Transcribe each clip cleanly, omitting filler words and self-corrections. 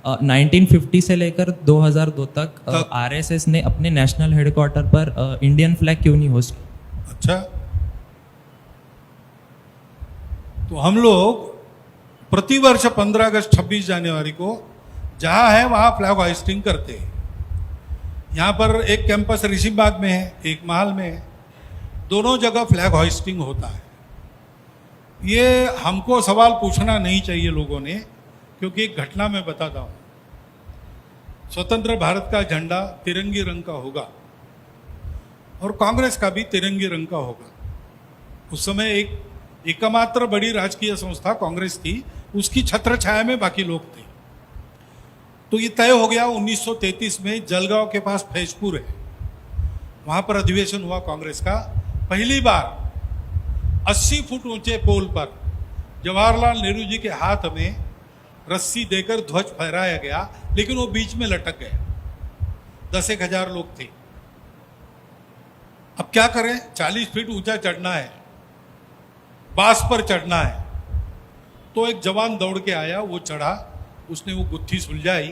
1950 से लेकर 2002 तक आरएसएस ने अपने नेशनल हेडक्वार्टर पर इंडियन फ्लैग क्यों नहीं होस्ट किया? अच्छा, तो हम लोग प्रतिवर्ष 15 अगस्त 26 जनवरी को जहां है वहां फ्लैग होइस्टिंग करते हैं। यहाँ पर एक कैंपस ऋषिबाग में है, एक महल में है, दोनों जगह फ्लैग होइस्टिंग होता है। ये हमको सवाल पूछना नहीं चाहिए लोगों ने, क्योंकि एक घटना मैं बताता हूँ। स्वतंत्र भारत का झंडा तिरंगी रंग का होगा और कांग्रेस का भी तिरंगी रंग का होगा। उस समय एकमात्र बड़ी राजकीय संस्था कांग्रेस थी, उसकी छत्र छाया में बाकी लोग थे। तो ये तय हो गया 1933 में जलगांव के पास फैजपुर है, वहां पर अधिवेशन हुआ कांग्रेस का। पहली बार 80 फुट ऊंचे पोल पर जवाहरलाल नेहरू जी के हाथ में रस्सी देकर ध्वज फहराया गया, लेकिन वो बीच में लटक गया। 10,000 लोग थे। अब क्या करें, 40 फीट ऊंचा चढ़ना है, बांस पर चढ़ना है। तो एक जवान दौड़ के आया, वो चढ़ा, उसने वो गुत्थी सुलझाई,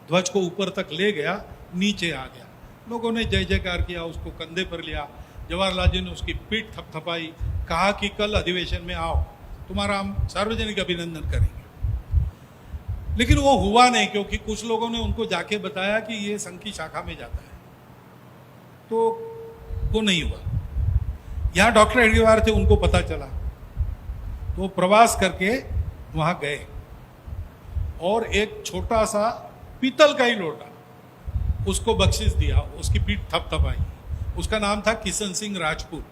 ध्वज को ऊपर तक ले गया, नीचे आ गया। लोगों ने जय जयकार किया, उसको कंधे पर लिया। जवाहरलाल जी ने उसकी पीठ थपथपाई, कहा कि कल अधिवेशन में आओ, तुम्हारा हम सार्वजनिक अभिनंदन करेंगे। लेकिन वो हुआ नहीं, क्योंकि कुछ लोगों ने उनको जाके बताया कि ये संघ की शाखा में जाता है, तो वो नहीं हुआ। यहाँ डॉक्टर हेडगेवार थे, उनको पता चला, तो वो प्रवास करके वहां गए और एक छोटा सा पीतल का ही लोटा उसको बख्शिश दिया, उसकी पीठ थपथपाई। उसका नाम था किशन सिंह राजपूत।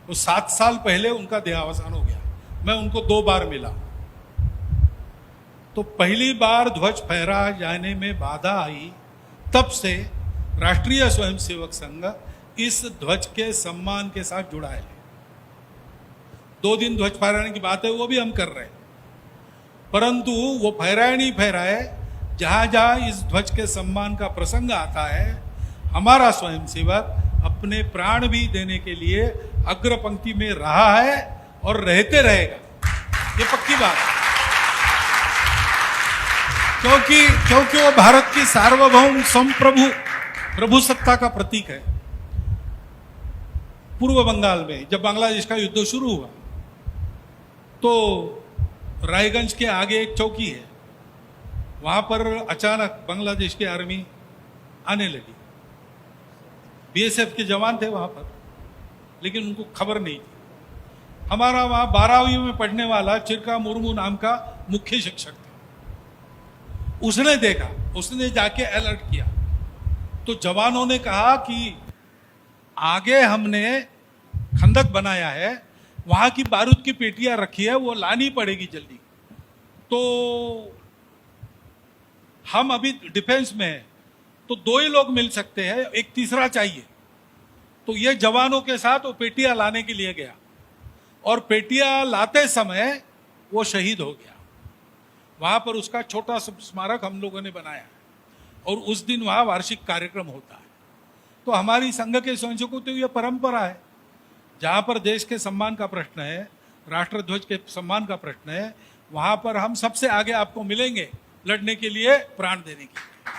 वो 7 साल पहले उनका देहावसान हो गया। मैं उनको 2 बार मिला। तो पहली बार ध्वज फहरा जाने में बाधा आई, तब से राष्ट्रीय स्वयंसेवक संघ इस ध्वज के सम्मान के साथ जुड़ा है। 2 दिन ध्वज फहराने की बात है, वो भी हम कर रहे हैं, परंतु वो फहराए नहीं फहराए, जहां जहां इस ध्वज के सम्मान का प्रसंग आता है, हमारा स्वयंसेवक अपने प्राण भी देने के लिए अग्र पंक्ति में रहा है और रहते रहेगा। ये पक्की बात है, क्योंकि वो भारत की सार्वभौम संप्रभु प्रभुसत्ता का प्रतीक है। पूर्व बंगाल में जब बांग्लादेश का युद्ध शुरू हुआ, तो रायगंज के आगे एक चौकी है, वहां पर अचानक बांग्लादेश की आर्मी आने लगी। बीएसएफ के जवान थे वहां पर, लेकिन उनको खबर नहीं थी। हमारा वहां 12वीं में पढ़ने वाला चिरका मुर्मू नाम का मुख्य शिक्षक था। उसने देखा, उसने जाके अलर्ट किया। तो जवानों ने कहा कि आगे हमने खंदक बनाया है, वहां की बारूद की पेटियां रखी है, वो लानी पड़ेगी जल्दी। तो हम अभी डिफेंस में हैं, तो 2 ही लोग मिल सकते हैं, एक तीसरा चाहिए। तो ये जवानों के साथ वो पेटियां लाने के लिए गया, और पेटियां लाते समय वो शहीद हो गया। वहां पर उसका छोटा सा स्मारक हम लोगों ने बनाया है, और उस दिन वहां वार्षिक कार्यक्रम होता है। तो हमारी संघ के स्वयंसेवकों की तो ये परंपरा है, जहां पर देश के सम्मान का प्रश्न है, राष्ट्रध्वज के सम्मान का प्रश्न है, वहां पर हम सबसे आगे आपको मिलेंगे लड़ने के लिए, प्राण देने के लिए।